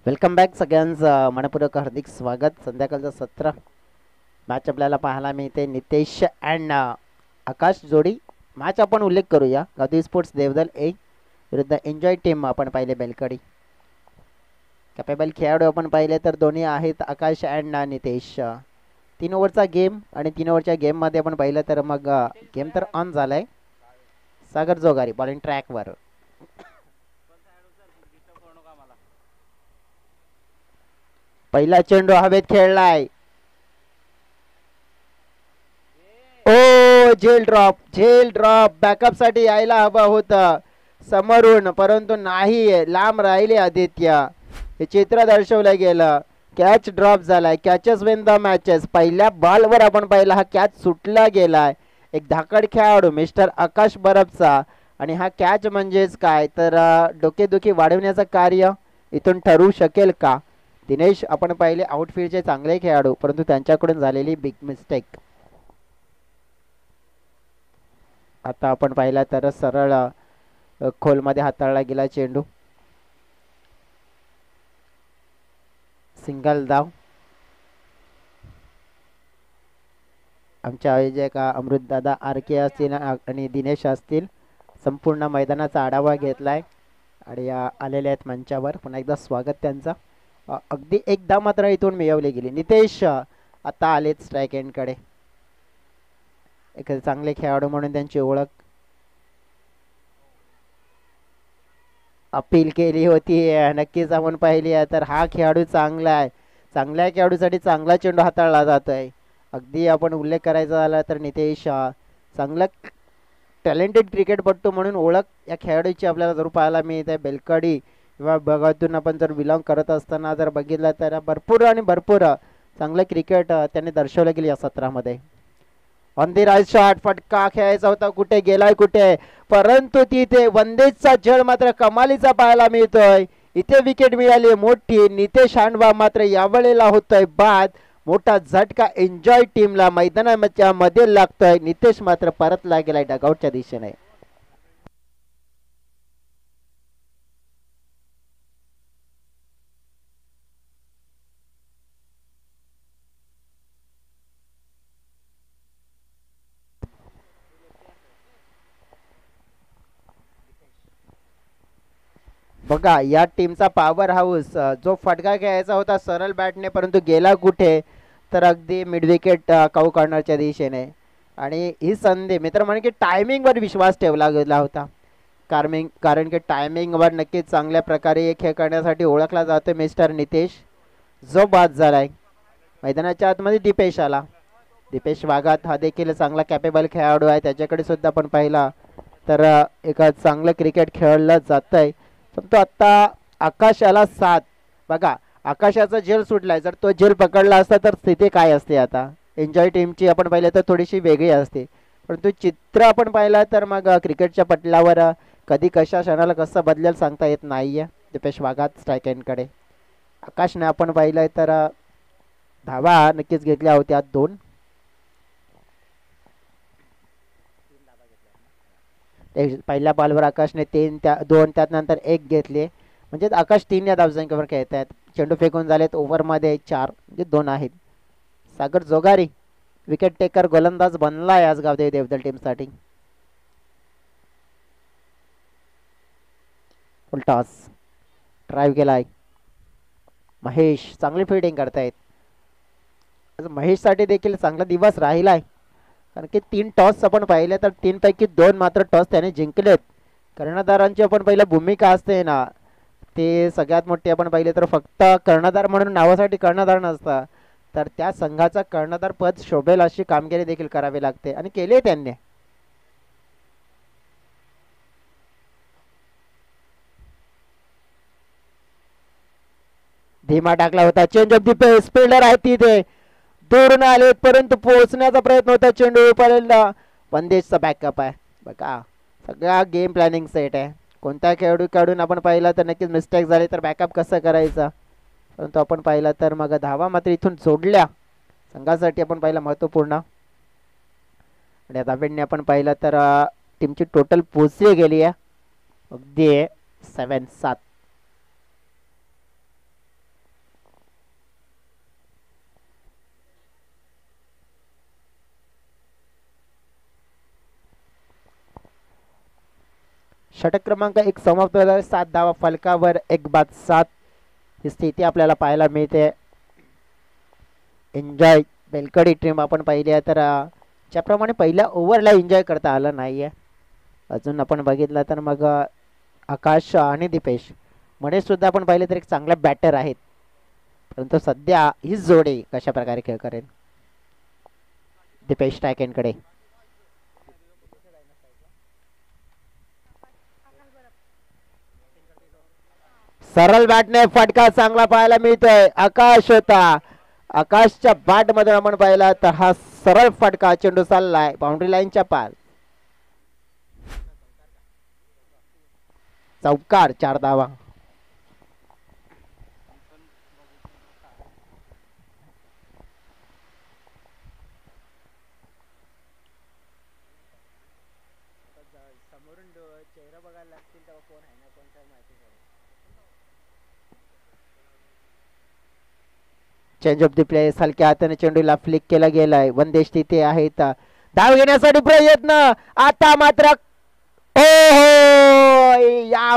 Welcome back सगळ्यांचं मनपूर्वक हार्दिक स्वागत. संध्याकाळचं सत्र मॅच आपल्याला पाहायला मिळते. नितेश अँड आकाश जोडी मॅच आपण उल्लेख करूया. गावदेवी स्पोर्ट्स देवदल एक विरुद्ध एन्जॉय टीम आपण पाहिले बेलकडी. कॅपेबल खेळाडू आपण पाहिले तर दोन्ही आहेत आकाश अँड नितेश. 3 ओव्हरचा गेम आणि 3 ओव्हरच्या गेममध्ये आपण पाहिलं तर मग गेम तर ऑन झालाय. सागर जोगारी बॉलिंग ट्रॅकवर. पहिला चेंडू हवेत खेळलाय. ओ झेल ड्रॉप बॅकअप साठी यायला हवं होतं समोरून, परंतु नाही, लांब राहिले आदित्य. हे चित्र दर्शवलं गेलं. कॅच ड्रॉप झालाय. Catches win the matches. पहिल्या बॉलवर आपण पाहिला हा कॅच सुटला गेलाय. एक धाकड खेळाडू मिस्टर आकाश बरफचा, आणि हा कॅच म्हणजेच काय तर डोकेदुखी वाढवण्याचं कार्य इथून ठरू शकेल का? दिनेश आपण पाहिले आउटफील्डचे चांगले खेळाडू, परंतु त्यांच्याकडून झालेली बिग मिस्टेक. आता आपण पाहिला तर सरळ खोलमध्ये हाताळला गेला चेंडू. सिंगल धाव. आमचे आयोजक अमृतदादा आरके असतील आणि दिनेश असतील संपूर्ण मैदानाचा आढावा घेतलाय आणि आलेले आहेत मंचावर. पुन्हा एकदा स्वागत त्यांचा. अगदी एकदा मात्र इथून मिळवली गेली. नितेश आता आलेत स्ट्राईक एंडकडे. एक चांगले खेळाडू म्हणून त्यांची ओळख. अपील केली होती नक्कीच आपण पाहिली आहे. तर हा खेळाडू चांगला आहे. चांगल्या खेळाडूसाठी चांगला चेंडू हाताळला जातोय. अगदी आपण उल्लेख करायचा झाला तर नितेश चांगला टॅलेंटेड क्रिकेटपटू म्हणून ओळख या खेळाडूची आपल्याला जरूर पाहायला मिळते. बेलकडी किंवा बघातून आपण जर बिलॉंग करत असताना जर बघितलं तर भरपूर चांगलं क्रिकेट त्यांनी दर्शवलं गेलं या सत्रामध्ये. ऑन दी राईट शॉट, फटका खेळायचा होता, कुठे गेलाय कुठे, परंतु तिथे वंदेजचा झेल मात्र कमालीचा पाहायला मिळतोय. इथे विकेट मिळाली मोठी. नितेश हांडवा मात्र यावेळेला होतोय बाद. मोठा झटका एन्जॉय टीमला मैदानाच्या मध्ये लागतोय. नितेश मात्र परतला गेलाय डगआउटच्या दिशेने. बघा या टीमचा पॉवर हाऊस. जो फटका खेळायचा होता सरळ बॅटने, परंतु गेला कुठे तर अगदी मिड विकेट काऊ कॉर्नरच्या दिशेने. आणि ही संधी मित्र म्हणे की टायमिंगवर विश्वास ठेवला गेला होता. कारण की टायमिंगवर नक्कीच चांगल्या प्रकारे हे खेळ करण्यासाठी ओळखला जातो मिस्टर नितेश, जो बाद झालाय. मैदानाच्या आतमध्ये दीपेश आला. दीपेश वाघात हा देखील चांगला कॅपेबल खेळाडू आहे. त्याच्याकडे सुद्धा आपण पाहिला तर एक चांगलं क्रिकेट खेळलं जात आहे. परंतु आता आकाशाला साथ. बघा आकाशाचा झेल सुटलाय. जर तो झेल पकडला असता तर स्थिती काय असते? आता एन्जॉय टीमची आपण पाहिलं तर थोडीशी वेगळी असते, परंतु चित्र आपण पाहिलं तर मग क्रिकेटच्या पटलावर कधी कशा क्षणाला कसं बदलेल सांगता येत नाहीये. दीपेश वाघात स्ट्राईक एंडकडे. आकाशने आपण पाहिलंय तर धावा नक्कीच घेतल्या होत्या 2. पहिल्या बॉलवर आकाशने 2 त्यानंतर 1 घेतले, म्हणजे आकाश 3 या धावसंख्येवर खेळत आहेत. चेंडू फेकून झालेत ओव्हरमध्ये 4, म्हणजे 2 आहेत. सागर जोगारी विकेट टेकर गोलंदाज बनलाय आज गावदेवी देवदल टीमसाठी. टॉस ड्राईव्ह केलाय. महेश चांगली फिल्डिंग करतायत. महेशसाठी देखील चांगला दिवस राहिलाय, कारण की 3 टॉस आपण पाहिले तर 3 पैकी 2 मात्र टॉस त्याने जिंकलेत. कर्णधारांची आपण पहिला भूमिका असते ना, ते सगळ्यात मोठी आपण पाहिले तर फक्त कर्णधार म्हणून नावासाठी कर्णधार नसता, तर त्या संघाचा कर्णधार पद शोभेल अशी कामगिरी देखील करावी लागते, आणि केली त्यांनी. धीमा टाकला होता. Change of the pace. Fielder आहे तिथे, दूरून आले परंतु पोहोचण्याचा प्रयत्न होता चेंडू पर्यंत. वंदेजचा बॅकअप आहे. बघा सगळा गेम प्लॅनिंग सेट आहे. कोणत्या खेळाडूकडून आपण पाहिलं तर नक्कीच मिस्टेक झाली तर बॅकअप कसं करायचं, परंतु आपण पाहिलं तर मग धावा मात्र इथून जोडल्या. संघासाठी आपण पाहिलं महत्त्वपूर्ण. आणि या धावेने आपण पाहिलं तर टीमची टोटल पोचली गेली आहे अगदी 7-7. षटक क्रमांक 1 समाप्त झाला. 7 धावा फलकावर, 1 बाद 7 ही स्थिती आपल्याला पाहायला मिळते. एन्जॉय बेलकडी टीम आपण पाहिली आहे तर ज्याप्रमाणे पहिल्या ओव्हरला एन्जॉय करता आलं नाही आहे. अजून आपण बघितलं तर मग आकाश आणि दीपेश मनेश सुद्धा आपण पाहिले तर एक चांगला बॅटर आहेत, परंतु सध्या हीच जोडी कशा प्रकारे खेळ करेल. दीपेश टायकेंकडे सरळ बॅटने फटका चांगला पाहायला मिळतोय. आकाश होता, आकाशच्या बॅट मध्ये आपण पाहिला तर हा सरळ फटका चेंडू चाललाय बाउंड्री लाईनच्या पार. चौकार, 4 धावा. चेंज ऑफ द प्ले, हलक्या हाताने चेंडूला फ्लिक केला गेलाय. वनदेश तिथे आहेत, धाव घेण्यासाठी प्रयत्न. आता मात्र या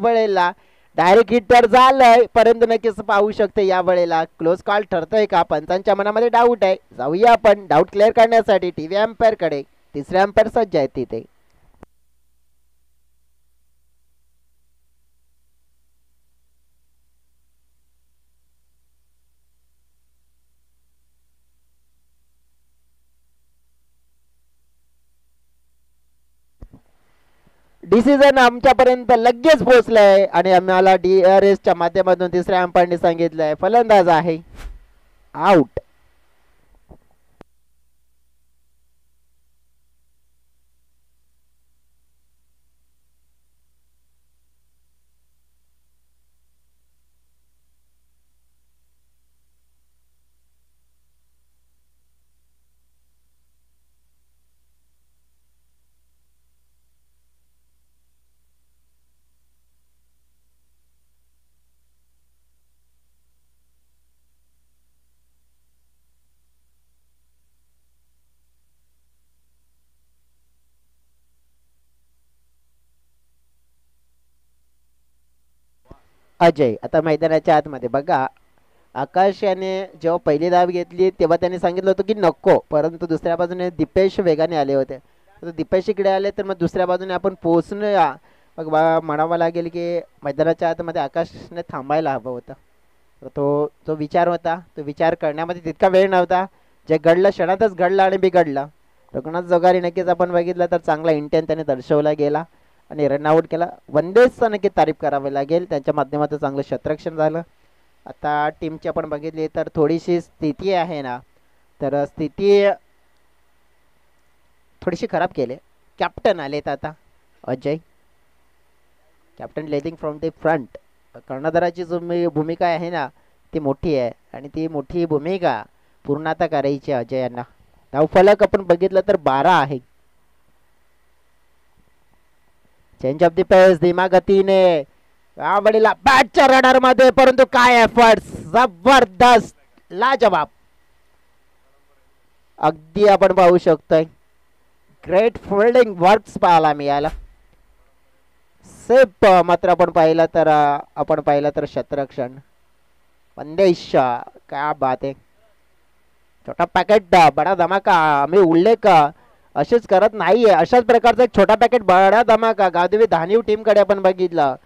वेळेला डायरेक्ट हिटर झालंय, परंतु नक्कीच पाहू शकते या वेळेला क्लोज कॉल ठरतोय का. पंचांच्या मनामध्ये डाऊट आहे. जाऊया आपण डाऊट क्लिअर करण्यासाठी टीव्ही अंपायर कडे. तिसरे अंपायर सज्ज आहेत तिथे. डिसिजन आमच्यापर्यंत लगेच पोहोचलाय आणि आम्हाला DRS च्या माध्यमातून तिसऱ्या अंपायरने सांगितलंय फलंदाज आहे आउट. अजय आता मैदानाच्या आतमध्ये बघा. आकाश याने जेव्हा पहिली धाव घेतली तेव्हा त्याने सांगितलं होतं की नको, परंतु दुसऱ्या बाजूने दीपेश वेगाने आले होते. तर दीपेश इकडे आले तर मग दुसऱ्या बाजूने आपण पोहोचूया. मग म्हणावं लागेल की मैदानाच्या आतमध्ये आकाशने थांबायला हवं होतं. तर तो विचार होता, तो विचार करण्यामध्ये तितका वेळ नव्हता. जे घडलं क्षणातच घडलं आणि बिघडलं. रघुनाथ जोगारी नक्कीच आपण बघितलं तर चांगला इंटेंट त्याने दर्शवला गेला आणि रन आउट केला. वनडेजचा नक्की तारीफ करावी लागेल, त्यांच्या माध्यमातून चांगलं क्षेत्ररक्षण झालं. आता टीमची आपण बघितली तर थोडीशी स्थिती आहे ना, तर स्थिती थोडीशी खराब केली. कॅप्टन आलेत आता Ajay, captain leading from the front. कर्णधाराची जो भूमिका आहे ना ती मोठी आहे आणि ती मोठी भूमिका पूर्ण आता करायची अजय यांना. धावफलक आपण बघितलं तर 12 आहे. चेंज ऑफ द पेस धीमा गतीने यावेळेला बॅटच्या रडार मध्ये, परंतु काय एफर्ट्स, जबरदस्त, लाजवाब. अगदी आपण पाहू शकतोय ग्रेट फिल्डिंग वर्क्स पाहायला मिळाला. सेफ मात्र आपण पाहिलं तर क्षेत्ररक्षण. वनदेश क्या बात आहे. छोटा पॅकेट बडा धमाका. आम्ही उल्लेख असेच करत नाहीये. अशाच प्रकारचा एक छोटा पॅकेट बडा धमाका गावदेवी धानीव टीमकडे आपण बघितलं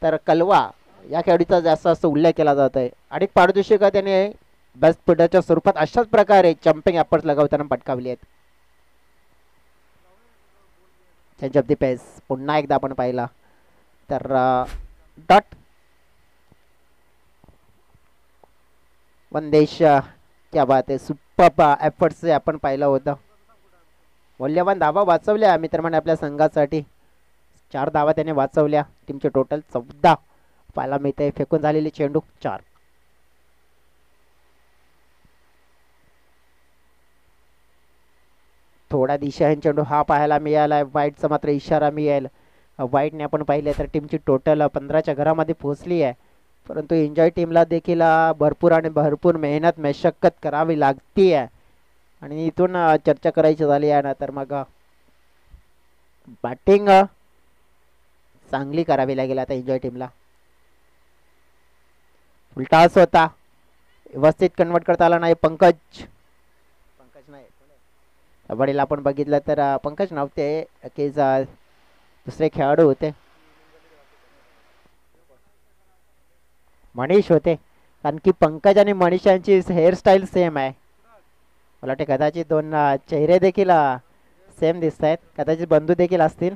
तर कलवा या खेळाडूचा जास्त उल्लेख केला जात आहे. आणि पारितोषिक त्याने बेस्ट फिल्डरच्या स्वरूपात अशाच प्रकारे जम्पिंग एफर्ट्स लगावताना पटकावली आहेत. चेंज ऑफ द पेस पुन्हा एकदा आपण पाहिला तर डॉट. वनदेश क्या बात आहे, सुपर एफर्ट्स आपण पाहिलं होतं. मौल्यवान धावा वाचवल्या मित्रमंडळी आपल्या संघासाठी. 4 धावा त्याने वाचवल्या. टीमचे टोटल 14 पाहायला मिळते. फेकून झालेली चेंडू 4. थोडा दिशाहीन चेंडू हा पाहायला मिळाला. वाईटचा मात्र इशारा मिळेल. वाईटने आपण पाहिले तर टीमची टोटल 15च्या घरामध्ये पोहोचली आहे, परंतु एन्जॉय टीमला देखील भरपूर मेहनत मशक्कत करावी लागते आहे. आणि इथून चर्चा करायची झाली आहे ना तर मग बॅटिंग चांगली करावी लागेल आता एन्जॉय टीमला. उलटास होता, व्यवस्थित कन्वर्ट करता आला नाही. पंकज नाही कबड्डीला आपण बघितलं तर पंकज नव्हते की दुसरे खेळाडू होते, मनीष होते. कारण की पंकज आणि मनीष यांची हेअरस्टाईल सेम आहे. मला वाटते कदाचित दोन चेहरे देखील सेम दिसत आहेत, कदाचित बंधू देखील असतील.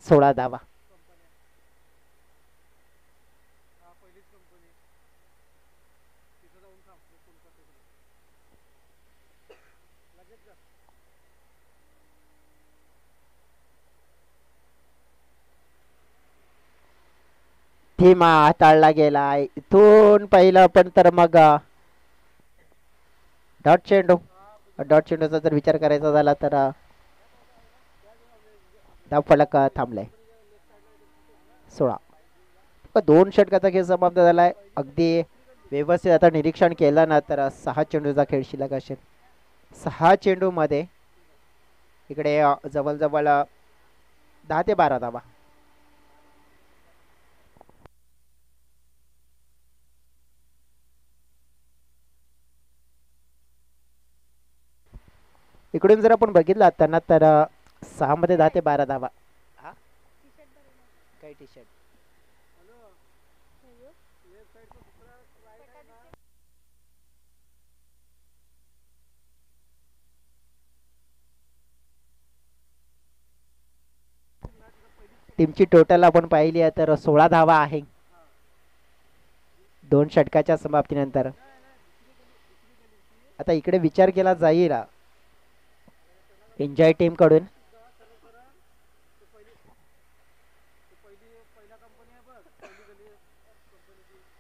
16 धावा. थीम हाताळला गेला. इथून पहिलं पण तर मग डॉट चेंडू. डॉट चेंडूचा जर विचार करायचा झाला तर धाव फलक थांबलाय. 16. 2 षटकाचा खेळ समाप्त झालाय. अगदी व्यवस्थित आता निरीक्षण केलं ना तर 6 चेंडूचा खेळ शिल्लक असेल. 6 चेंडू मध्ये इकडे जवळजवळ 10 ते 12 धावा. इकडून जर आपण बघितलं आता ना तर 6 मध्ये 10 ते 12 धावा. काय टी शर्ट टीमची टोटल आपण पाहिली आहे तर 16 धावा आहे 2 षटकाच्या समाप्तीनंतर. आता इकडे विचार केला जाईल एन्जॉय टीम कडून.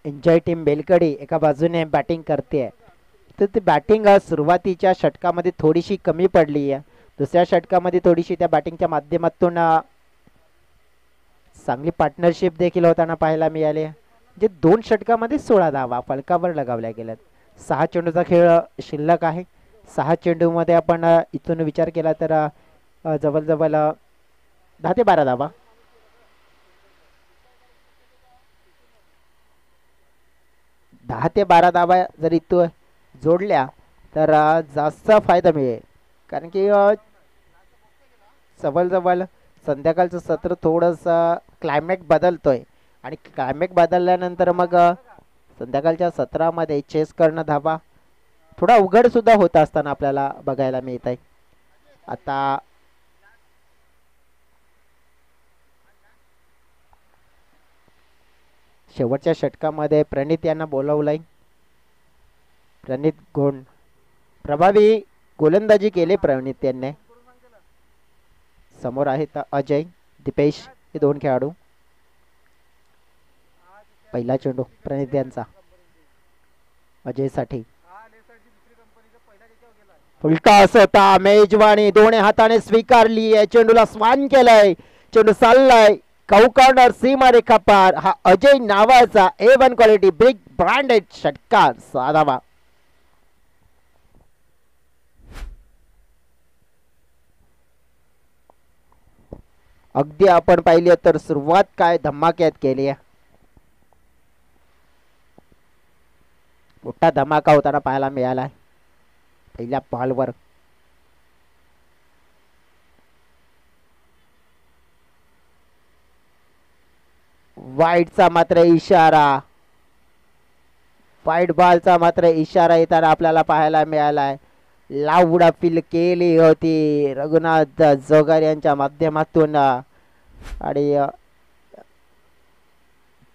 एन्जॉय टीम बेलकडी एका बाजूने बॅटिंग करते, तर ती बॅटिंग सुरुवातीच्या षटकामध्ये थोडीशी कमी पडली आहे. दुसऱ्या षटकामध्ये थोडीशी त्या बॅटिंगच्या माध्यमातून चांगली पार्टनरशिप देखील होताना पाहायला मिळाली. म्हणजे 2 षटकामध्ये 16 धावा फलकावर लगावल्या गेल्यात. 6 चेंडूचा खेळ शिल्लक आहे. 6 चेंडू मध्ये आपण इथून विचार केला तर जवळजवळ 10 ते 12 धावा. 10 ते 12 धावा जर इथं जोडल्या तर जास्त फायदा मिळेल. कारण की जवळजवळ संध्याकाळचं सत्र थोडंसं क्लायमॅक्स बदलतोय आणि क्लायमॅक्स बदलल्यानंतर मग संध्याकाळच्या सत्रामध्ये चेस करणं धावा थोडा अवघड सुद्धा होत असताना आपल्याला बघायला मिळत आहे. आता शेवटच्या षटकामध्ये प्रणित यांना बोलवलंय. प्रणित गोंड प्रभावी गोलंदाजी केली प्रणित यांनी. समोर आहेत अजय दीपेश हे 2 खेळाडू. पहिला चेंडू प्रणित यांचा अजय साठी. फुलका असता मेजवानी दोन्ही हाताने स्वीकारली आहे. चेंडूला स्वान केलाय. चेंडू चाललाय कॉर्नर सीमा रेखा पार. हा अजय नावाचा A1 क्वालिटी बिग ब्रँडेड षटकार साधावा. अगदी आपण पाहिली तर सुरुवात काय धमाक्यात केली आहे. मोठा धमाका होताना पाहायला मिळाला पहिल्या बॉलवर. वाईटचा मात्र इशारा, वाईट बॉलचा मात्र इशारा येताना आपल्याला पाहायला मिळालाय. लाऊड अपील केली होती रघुनाथ जोगर यांच्या माध्यमातून आणि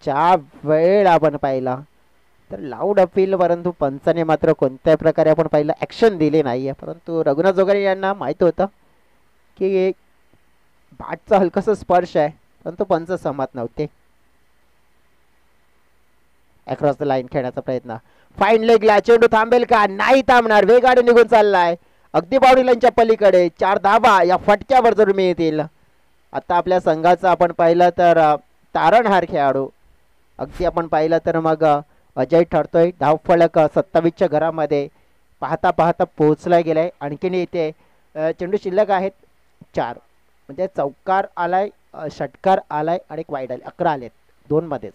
ज्या वेळ आपण पाहिला तर लाऊड अपील, परंतु पंचाने मात्र कोणत्या प्रकारे आपण पाहिलं ऍक्शन दिली नाहीये. परंतु रघुनाथ जोगर यांना माहित होतं की बॅटचा हलकासा स्पर्श आहे, परंतु पंच सहमत नव्हते. अक्रॉस द लाईन खेळण्याचा प्रयत्न. फाईन लेगला चेंडू थांबेल का? नाही थांबणार. वेगाने निघून चाललाय अगदी बाउंड्री लाईनच्या पलीकडे. 4 धावा या फटक्यावर जर मिळतील. आता आपल्या संघाचा आपण पाहिलं तर तारणहार खेळाडू अगदी आपण पाहिलं तर मग अजय ठरतोय. धावफलक 27च्या घरामध्ये पाहता पाहता पोहोचला गेलाय. आणखीन इथे चेंडू शिल्लक आहेत 4. म्हणजे चौकार आलाय, षटकार आलाय आणि एक वाईड आले. 11 आलेत 2 मध्येच.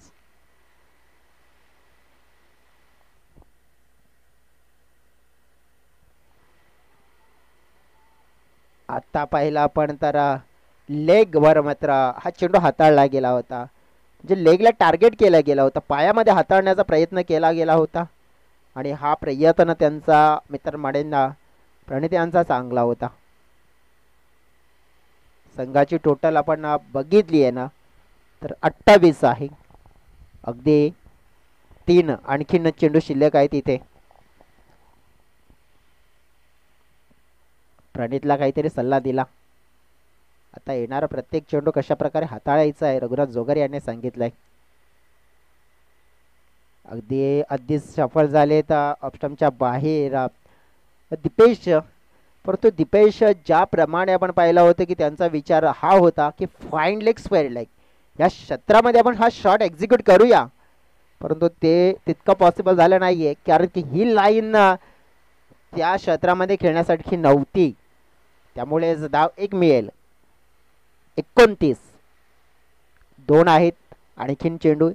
आता पाहिला आपण तर लेग वर मात्र हा चेंडू हाताळला गेला होता. म्हणजे लेगला टार्गेट केला गेला होता, पायामध्ये हाताळण्याचा प्रयत्न केला गेला होता आणि हा प्रयत्न त्यांचा मित्र म्हणेन प्रणित यांचा चांगला होता. संघाची टोटल आपण बघितली आहे ना तर 28 आहे. अगदी 3 आणखीन चेंडू शिल्लक आहेत इथे. प्रणितला काहीतरी सल्ला दिला. आता येणारा प्रत्येक चेंडू कशा प्रकारे हाताळायचा आहे रघुनाथ जोगर यांनी सांगितलंय. अगदी अगदी सफल झाले तर ऑप्शनच्या बाहेर दीपेश. परंतु दीपेश ज्याप्रमाणे आपण पाहिलं होतं की त्यांचा विचार हा होता की फाईन लेग स्क्वेअर लेग या क्षेत्रामध्ये आपण हा शॉट एक्झिक्यूट करूया, परंतु ते तितकं पॉसिबल झालं नाहीये कारण की ही लाईन त्या क्षेत्रामध्ये खेळण्यासाठी नव्हती. त्यामुळे धाव एक मिळेल. 29 2 आहेत. आणखीन चेंडू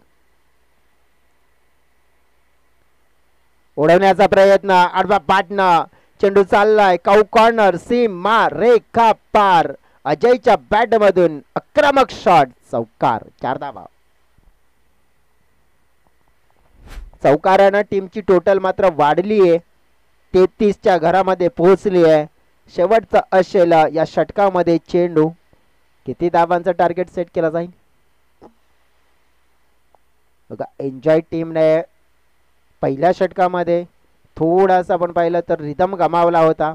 उडवण्याचा प्रयत्न, आडवा पाटणं, चेंडू चाललाय काऊ कॉर्नर, सीमा रेखा पार. अजयच्या बॅट मधून आक्रमक शॉट, चौकार. 4 धावा. चौकारानं टीमची टोटल मात्र वाढली आहे, 33च्या घरामध्ये पोहोचली आहे. शेवटचा असेल या षटकामध्ये चेंडू. किती धावांचा टार्गेट सेट केला जाईल बघा. एन्जॉय टीमने पहिल्या षटकामध्ये थोडासा आपण पाहिलं तर रिदम गमावला होता,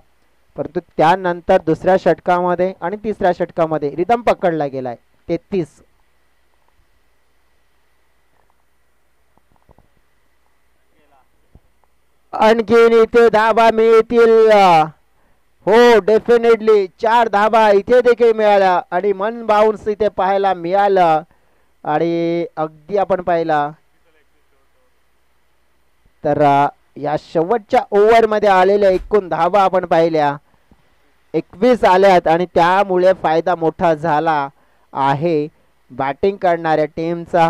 परंतु त्यानंतर दुसऱ्या षटकामध्ये आणि तिसऱ्या षटकामध्ये रिदम पकडला गेलाय. 33. आणखीन इथे धाबा मिळतील. हो डेफिनेटली 4 धाबा इथे देखील मिळाल्या आणि मन बाउन्स इथे पाहायला मिळालं. आणि अगदी आपण पाहिला तर या शेवटच्या ओव्हरमध्ये आलेल्या एकूण धावा आपण पाहिल्या 21 आल्यात आणि त्यामुळे फायदा मोठा झाला आहे बॅटिंग करणाऱ्या टीमचा.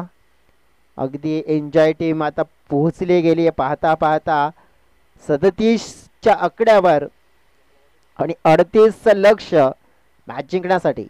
अगदी एन्जॉय टीम आता पोहोचली गेली आहे पाहता पाहता 37च्या आकड्यावर आणि 38 लक्ष मॅच जिंकण्यासाठी.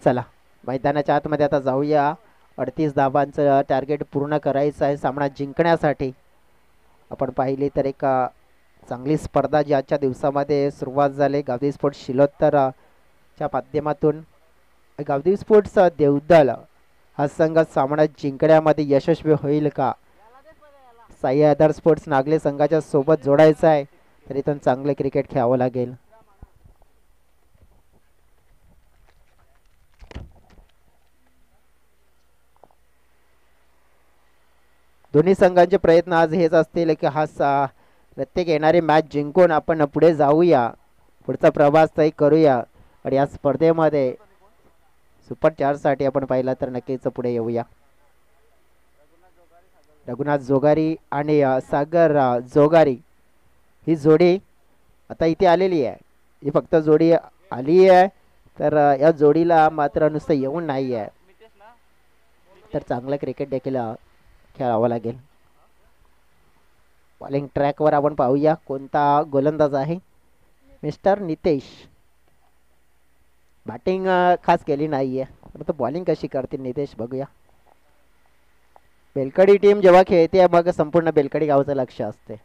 चला मैदानाच्या आतमध्ये आता जाऊया. 38 धावांचं टार्गेट पूर्ण करायचं आहे सामना जिंकण्यासाठी. आपण पाहिली तर एक चांगली स्पर्धा जी आजच्या दिवसामध्ये सुरुवात झाली. गावदेवी स्पोर्ट्स शिलोत्तर च्या माध्यमातून गावदेवी स्पोर्ट्स देवदल हा संघ सामना जिंकण्यामध्ये यशस्वी होईल का? साई आधार स्पोर्ट्स नागले संघाच्या सोबत जोडायचं आहे तर इथून चांगले क्रिकेट खेळावं लागेल. दोन्ही संघांचे प्रयत्न आज हेच असतील की प्रत्येक येणारी मॅच जिंकून आपण पुढे जाऊया, पुढचा प्रवास तरी करूया आणि या स्पर्धेमध्ये सुपर 4 साठी आपण पाहिलं तर नक्कीच पुढे येऊया. रघुनाथ जोगारी आणि सागर जोगारी ही जोडी आता इथे आलेली आहे. ही फक्त जोडी आली आहे तर या जोडीला मात्र नुसतं येऊन नाही आहे तर चांगलं क्रिकेट देखील खेळावं लागेल. बॉलिंग ट्रॅकवर आपण पाहूया कोणता गोलंदाज आहे. मिस्टर नितेश. बॅटिंग खास केली नाहीये परंतु बॉलिंग कशी करतील नितेश बघूया. बेलकडी टीम जेव्हा खेळते मग संपूर्ण बेलकडी गावचं लक्ष असते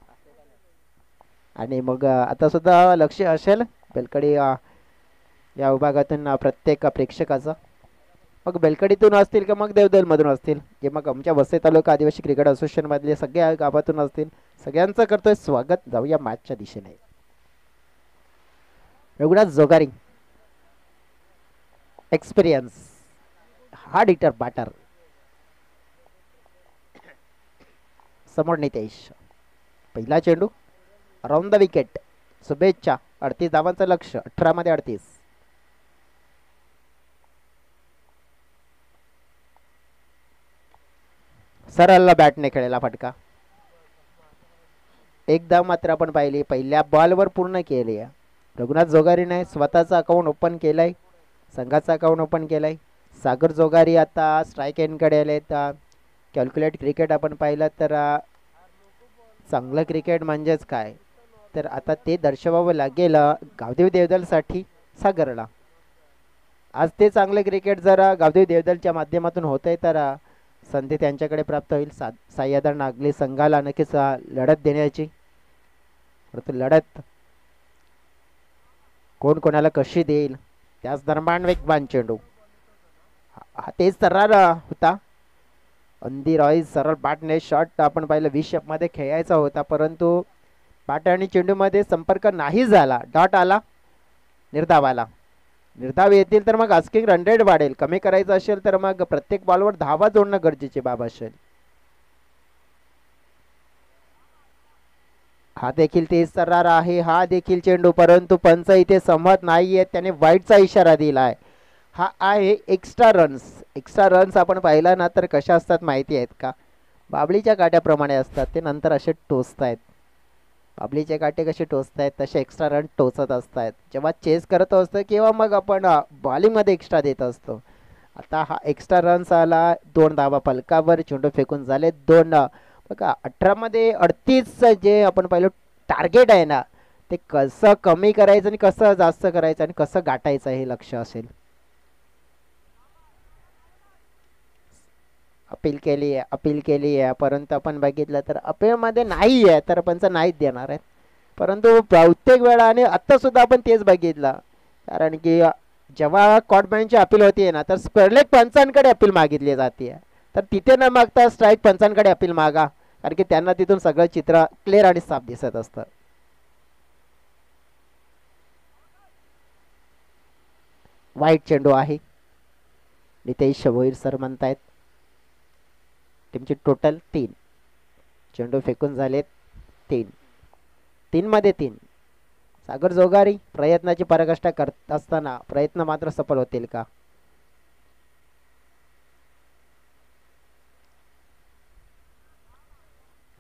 आणि मग आता सुद्धा लक्ष असेल बेलकडी या विभागातून प्रत्येक प्रेक्षकाचं. मग बेलकडीतून असतील का मग देवदलमधून असतील जे मग आमच्या वसई तालुका आदिवासी क्रिकेट असोसिएशन मधले सगळ्या गावातून असतील. सगळ्यांचं करतोय स्वागत. जाऊया मॅचच्या दिशेने. Raghunath Jogari experience hard hitter batter. समोर नितेश. पहिला चेंडू अराउंड द विकेट. शुभेच्छा. 38 धावांचं लक्ष. 18 मध्ये 38. सरळ बॅटने खेळलेला फटका. एकदा मात्र आपण पाहिली पहिल्या बॉलवर पूर्ण केली आहे. रघुनाथ जोगारीने स्वतःचा अकाउंट ओपन केलाय, संघाचा अकाउंट ओपन केलाय. सागर जोगारी आता स्ट्राईक एंडकडे आले. कॅल्क्युलेट क्रिकेट आपण पाहिलं तर चांगलं क्रिकेट म्हणजेच काय तर आता ते दर्शवावं लागेल गावदेवी देवदलसाठी सागरला. आज ते चांगलं क्रिकेट जर गावदेवी देवदलच्या माध्यमातून होतंय तर संधी त्यांच्याकडे प्राप्त होईल. साईआधार नागली संघाला नक्कीच लढत देण्याची. परंतु लढत कोण कोणाला कशी देईल त्याच दरम्यान वेगवान चेंडू. हा तेच सरळ होता. अंदी रॉय सरळ बॅटने शॉट आपण पाहिलं 20 मध्ये खेळायचा होता परंतु बॅट आणि चेंडूमध्ये संपर्क नाही झाला. डॉट आला. निर्धाव आला. निर्धाव येतील तर मग आस्किंग रन रेट वाढेल. कमी करायचं असेल तर मग प्रत्येक बॉलवर धावा जोडणं गरजेची बाब असेल. हा देखील तेज सर्रार आहे. हा देखील चेंडू परंतु पंच इथे सहमत नाहीये. त्याने वाईटचा इशारा दिलाय. हा आहे एक्स्ट्रा रन्स. एक्स्ट्रा रन्स आपण पाहिला ना तर कशा असतात माहिती आहेत का? बाबळीच्या काट्याप्रमाणे असतात. ते नंतर असे टोचतायत. बाबळीचे काटे कसे टोचतायत तसे एक्स्ट्रा रन टोचत असतात जेव्हा चेस करत असतो किंवा मग आपण बॉलिंगमध्ये एक्स्ट्रा देत असतो. आता हा एक्स्ट्रा रन्स आला. 2 धावा फलकावर. चेंडू फेकून झाले 2. बघा 18 मध्ये 38 जे आपण पाहिलं टार्गेट आहे ना ते कसं कमी करायचं आणि कसं जास्त करायचं आणि कसं गाठायचं हे लक्ष असेल. अपील केली आहे परंतु आपण बघितलं तर अपीलमध्ये नाही आहे तर पंच नाहीच देणार आहेत. परंतु प्रत्येक वेळा आणि आत्ता सुद्धा आपण तेच बघितलं कारण की जेव्हा कॉटमॅनची अपील होती ना तर स्क्वेअरलेग पंचांकडे अपील मागितली जाते तर तिथे न मागता स्ट्राईक पंचांकडे अपील मागा कारण की त्यांना तिथून सगळं चित्र क्लिअर आणि साफ दिसत असतं. वाईट चेंडू आहे. नितेश भोईर सर म्हणतायत. टीमची टोटल 3. चेंडू फेकून झालेत 3. 3 मध्ये 3. सागर जोगारी प्रयत्नाची पराकाष्ठा करत असताना प्रयत्न मात्र सफल होतील का?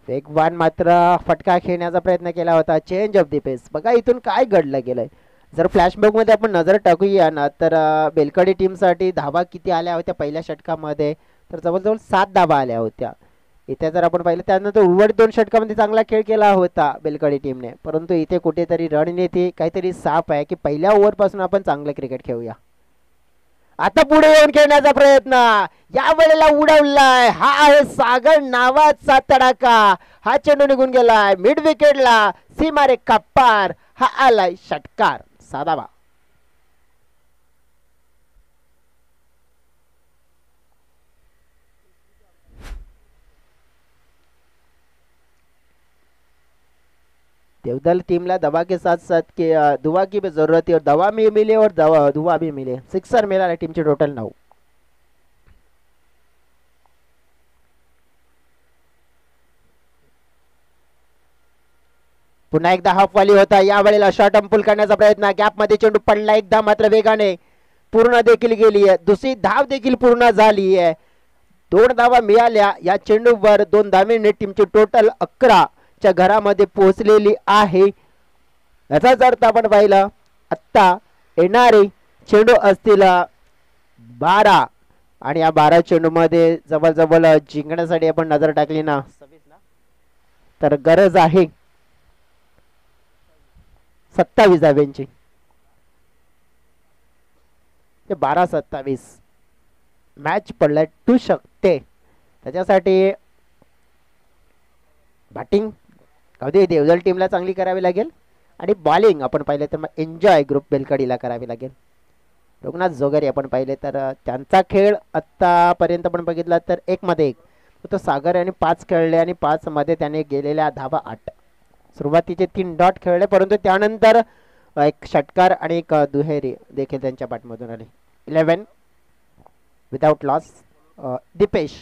वेगवान मात्र फटका खेळण्याचा प्रयत्न केला होता. चेंज ऑफ द पेस. बघा इथून काय घडलं गेलंय. जर फ्लॅशबॅक मध्ये आपण नजर टाकूया ना तर बेलकडी टीमसाठी धावा किती आल्या होत्या पहिल्या षटकामध्ये तर जवळजवळ 7 धावा आल्या होत्या. इथे जर आपण पाहिलं त्यानंतर उर्वरित 2 षटकामध्ये चांगला खेळ केला होता बेलकडी टीमने परंतु इथे कुठेतरी रणनीती काहीतरी साफ आहे की पहिल्या ओव्हरपासून आपण चांगलं क्रिकेट खेळूया. आता पुढे येऊन खेळण्याचा प्रयत्न या वेळेला उडवलाय. हा आहे सागर नावाचा तडाखा. हा चेंडू निघून गेलाय मिड विकेटला. सीमारेखा पार. हा आलाय षटकार. साधावा. देवदल टीम ला दवा के साथ साथ के दुआ की भी जरूरत है और दवा भी मिले और दुआ भी मिले. सिक्सर मिळाला टीमचे टोटल 9. पुन्हा एकदा हाफ वाली होता. या वेळेला शॉर्ट अंपुल करण्याचा प्रयत्न. गॅप मध्ये चेंडू पडला एकदा मात्र वेगाने पूर्ण देखील गेली आहे. दुसरी धाव देखील पूर्ण झाली आहे. 2 धावा मिळाल्या या चेंडूवर. 2 धावेने टीमची टोटल 11 च्या घरामध्ये पोहोचलेली आहे. याचाच अर्थ आपण पाहिलं आत्ता येणारे चेंडू असतील 12 आणि या 12 चेंडू मध्ये जवळजवळ जिंकण्यासाठी आपण नजर टाकली ना तर गरज आहे 27 धाव्यांची. 12-27 मॅच पलटू शकते. त्याच्यासाठी बॅटिंग कधी देवदल टीमला चांगली करावी लागेल आणि बॉलिंग आपण पाहिले तर मग एन्जॉय ग्रुप बेलकडीला करावी लागेल. रघुनाथ जोगरे आपण पाहिले तर त्यांचा खेळ आत्तापर्यंत आपण बघितला तर 1 मध्ये 1 तो सागर यांनी 5 खेळले आणि 5 मध्ये त्याने गेलेल्या धावा 8. सुरुवातीचे 3 डॉट खेळले परंतु त्यानंतर एक षटकार आणि एक दुहेरी देखील त्यांच्या बॅटमधून आले. 11 विदाउट लॉस. दीपेश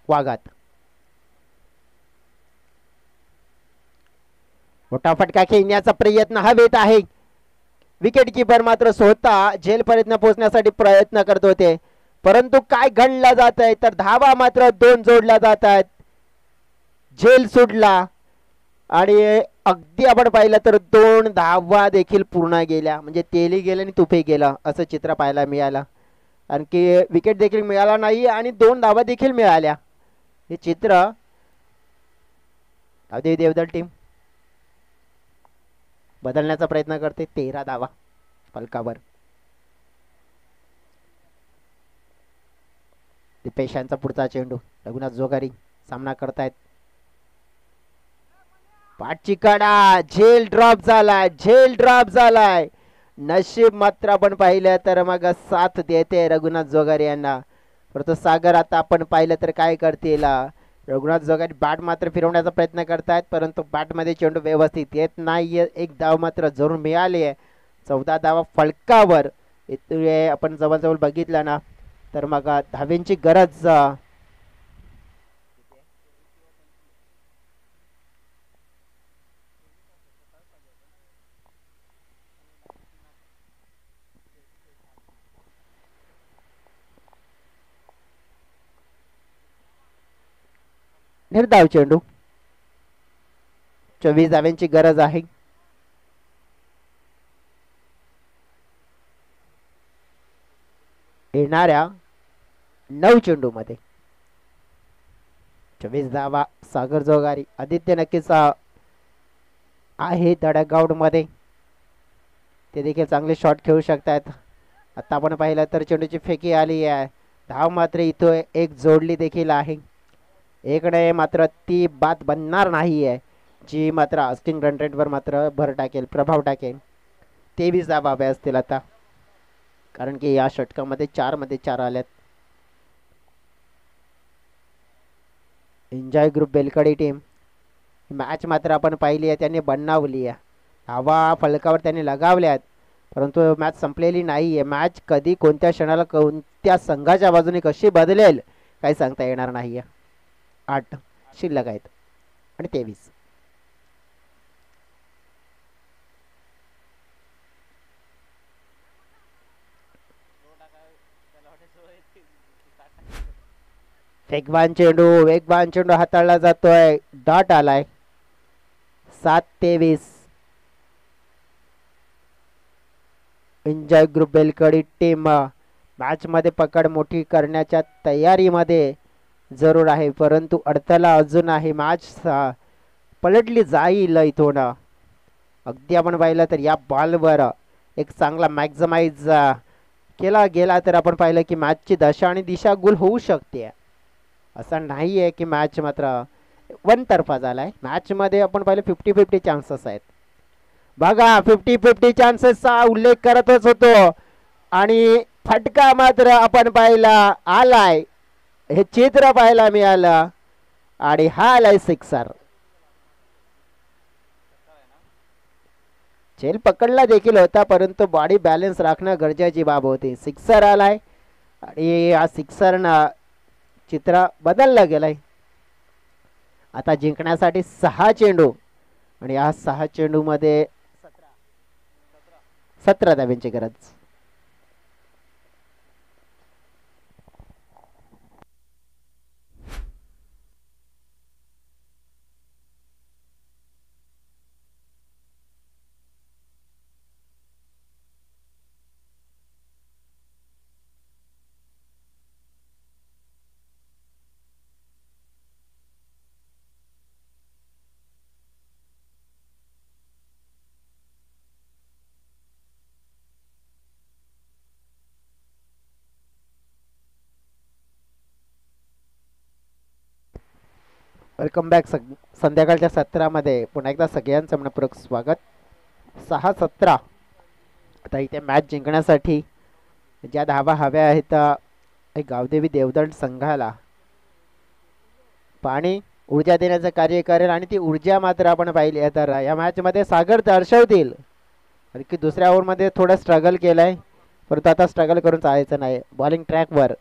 वाघात. मोठा फटका खेळण्याचा प्रयत्न हवेत आहे. विकेट किपर मात्र स्वतः झेलपर्यंत पोहोचण्यासाठी प्रयत्न करत होते परंतु काय घडला जात आहे तर धावा मात्र 2 जोडल्या जात आहेत. झेल सुटला आणि अगदी आपण पाहिलं तर 2 धावा देखील पूर्ण गेल्या. म्हणजे तेली गेले आणि तुफे गेला असं चित्र पाहायला मिळालं. आणखी विकेट देखील मिळाला नाही आणि 2 धावा देखील मिळाल्या. हे चित्र देवदल टीम बदलण्याचा प्रयत्न करते. 13 धावा फलकावर. दीपेशांचा पुढचा चेंडू. रघुनाथ जोगारी सामना करतायत. पाठची कडा. झेल ड्रॉप झालाय. झेल ड्रॉप झालाय. नशीब मात्र आपण पाहिलं तर मग साथ देते रघुनाथ जोगारी यांना. परंतु सागर आता आपण पाहिलं तर काय करतील. रघुनाथ जोगारी बॅट मात्र फिरवण्याचा प्रयत्न करतायत परंतु बॅट मध्ये चेंडू व्यवस्थित येत नाहीये. 1 धाव मात्र जरूर मिळाली आहे. 14 धावा फलकावर. इथे आपण जवळजवळ बघितलं ना तर मग धावेंची गरज निर्धाव चेंडू. 24 धाव्यांची गरज आहे. येणाऱ्या 9 चेंडू मध्ये 24 धावा. सागर जोगारी. आदित्य नक्कीच आहे धडकग्राउंड मध्ये. ते देखील चांगले शॉट खेळू शकतात. आता आपण पाहिलं तर चेंडूची फेकी आली आहे. धाव मात्र इथं 1 जोडली देखील आहे. 1 ने मात्र ती बात बनणार नाहीये जी मात्र आस्किंग रन रेट वर मात्र भर टाकेल प्रभाव टाकेल. 23 धावा हव्या असतील आता कारण की या षटकामध्ये 4 मध्ये 4 आल्यात. एन्जॉय ग्रुप बेलकडी टीम मॅच मात्र आपण पाहिली आहे त्यांनी बनवली आहे. धावा फलकावर त्यांनी लगावल्यात परंतु मॅच संपलेली नाहीये. मॅच कधी कोणत्या क्षणाला कोणत्या संघाच्या बाजूने कशी बदलेल काही सांगता येणार नाहीये. 8 शिल्लक आहेत आणि 23. वेगवान चेंडू हाताळला जातोय. डॉट आलाय. 7-23. एन्जॉय ग्रुप बेलकडी टीम मॅच मध्ये पकड मोठी करण्याच्या तयारीमध्ये जरूर आहे परंतु अडथळा अजून आहे. मॅच पलटली जाईल इथून. अगदी आपण पाहिलं तर या बॉलवर एक चांगला मॅक्झिमाइज केला गेला तर आपण पाहिलं की मॅचची दशा आणि दिशा गुल होऊ शकते. असं नाही आहे की मॅच मात्र वन तर्फा झालाय. मॅच मध्ये आपण पाहिलं 50-50 चान्सेस आहेत. बघा 50-50 चान्सेसचा उल्लेख करतच होतो आणि फटका मात्र आपण पाहिला आलाय. हे चित्र पाहायला मिळालं आणि हा आलाय सिक्सर. चेल पकडला देखील होता परंतु बॉडी बॅलन्स राखणं गरजेची बाब होती. सिक्सर आलाय आणि या सिक्सरनं चित्र बदललं गेलंय. आता जिंकण्यासाठी 6 चेंडू आणि या 6 चेंडू मध्ये 17 धाब्यांची गरज. Welcome back. संध्याकाळच्या सत्रामध्ये पुन्हा एकदा सगळ्यांचं मनपूर्वक स्वागत. 6-17 आता इथे मॅच जिंकण्यासाठी ज्या धावा हव्या आहेत गावदेवी देवदंड संघाला पाणी ऊर्जा देण्याचं कार्य करेल आणि ती ऊर्जा मात्र आपण पाहिली तर या मॅचमध्ये सागर दर्शवतील. कारण की दुसऱ्या ओव्हरमध्ये थोडं स्ट्रगल केलंय परंतु आता स्ट्रगल करून चालायचं नाही. बॉलिंग ट्रॅकवर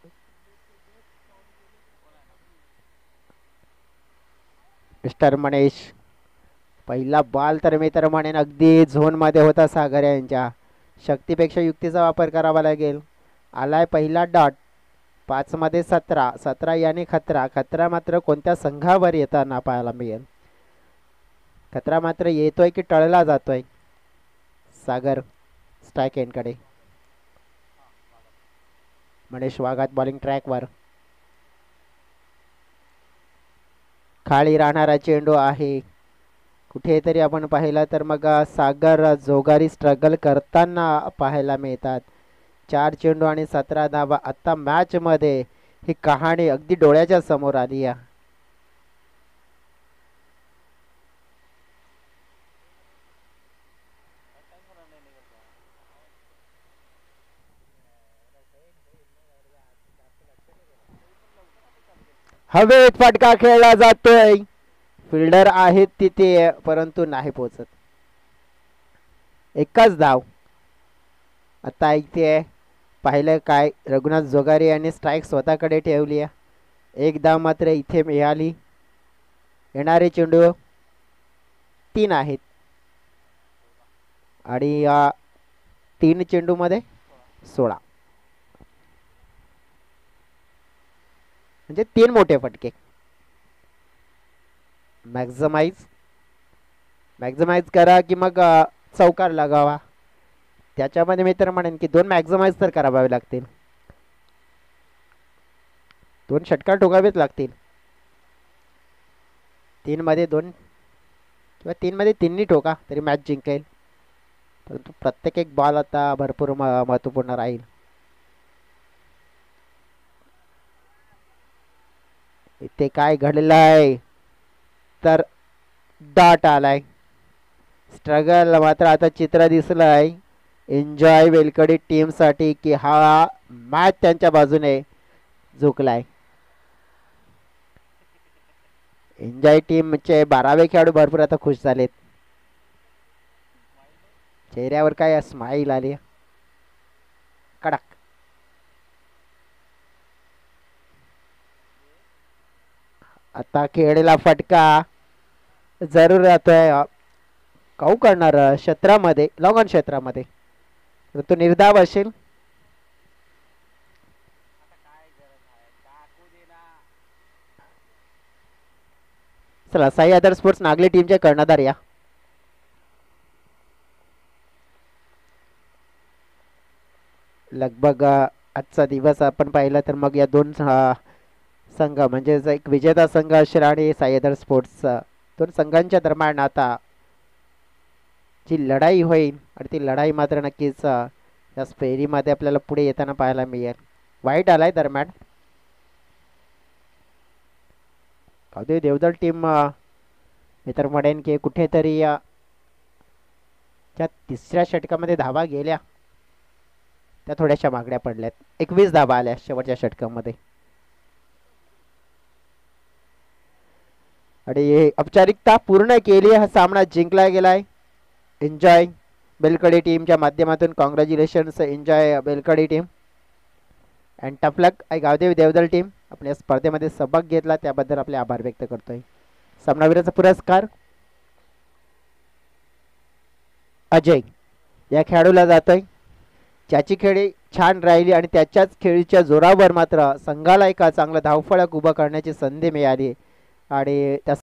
मिस्टर मनेश. पहिला बॉल तर मी तर म्हणेन अगदी झोनमध्ये होता. सागर यांच्या शक्तीपेक्षा युक्तीचा वापर करावा लागेल. आलाय पहिला डॉट. 5 मध्ये 17 याने खतरा. खतरा मात्र कोणत्या संघावर येताना पाहायला मिळेल. खतरा मात्र येतोय की टळला जातोय. सागर स्ट्राईक एंडकडे. मनेश वाघात बॉलिंग ट्रॅकवर. खाली राहणारा चेंडू आहे. कुठेतरी आपण पाहिलं तर मग सागर जोगारी स्ट्रगल करताना पाहायला मिळतात. 4 चेंडू आणि 17 धावा. आता मॅच मध्ये ही कहाणी अगदी डोळ्याच्या समोर आली आहे. हवेत फटका खेळला जातोय. फिल्डर आहेत तिथे परंतु नाही पोहोचत. एकच धाव. आता इथे पाहिलं काय रघुनाथ जोगारी यांनी स्ट्राईक स्वतःकडे ठेवली आहे. एक धाव मात्र इथे मिळाली. येणारे चेंडू 3 आहेत आणि या 3 चेंडू मध्ये 16 म्हणजे 3 मोठे फटके. मॅक्झिमाइज करा की मग चौकार लगावा. त्याच्यामध्ये मी तर म्हणेन की 2 मॅक्झिमाइज तर करावे लागतील. 2 षटकार ठोकावेच लागतील. 3 मध्ये 2 किंवा 3 मध्ये 3 ठोका तरी मॅच जिंकेल. परंतु प्रत्येक एक बॉल आता भरपूर महत्वपूर्ण राहील. इथे काय घडलेलं आहे तर डॉट आलाय. स्ट्रगल मात्र आता चित्र दिसलं आहे. एन्जॉय वेलकडी टीम साठी की हा मॅच त्यांच्या बाजूने झुकलाय. एन्जॉय टीमचे 12वे खेळाडू भरपूर आता खुश झालेत. चेहऱ्यावर काय स्माइल आली कडक. आता खेळलेला फटका जरूर राहतोय. काऊ करणार क्षेत्रामध्ये लॉंग ऑन क्षेत्रामध्ये तो निर्धाव असेल. चला साई अदर स्पोर्ट्स नागली टीमचे कर्णधार या. लगभग आजचा दिवस आपण पाहिला तर मग या 2 संघ म्हणजे एक विजेता संघ असेल आणि साई अदर स्पोर्ट्स 2 संघांच्या दरम्यान आता जी लढाई होईल आणि ती लढाई मात्र नक्कीच या फेरीमध्ये आपल्याला पुढे येताना पाहायला मिळेल. वाईट आलाय दरम्यान. गावदेवी देवदल टीम मी तर म्हणेन की कुठेतरी त्या तिसऱ्या षटकामध्ये धावा गेल्या त्या थोड्याशा मागण्या पडल्यात. 21 धावा आल्या शेवटच्या षटकामध्ये. आणि औपचारिकता पूर्ण केली. हा सामना जिंकला गेलाय. एन्जॉय बेलकडी टीमच्या माध्यमातून. Congratulations enjoy Belkadi team and tough luck Gavdevi Devdal team. आपल्या स्पर्धेमध्ये सहभाग घेतला त्याबद्दल आपले आभार व्यक्त करतोय. सामनावीराचा पुरस्कार अजय या खेळाडूला जातोय, ज्याची खेळी छान राहिली आणि त्याच्याच खेळीच्या जोरावर मात्र संघाला एका चांगला धावफलक उभा करण्याची संधी मिळाली आणि त्या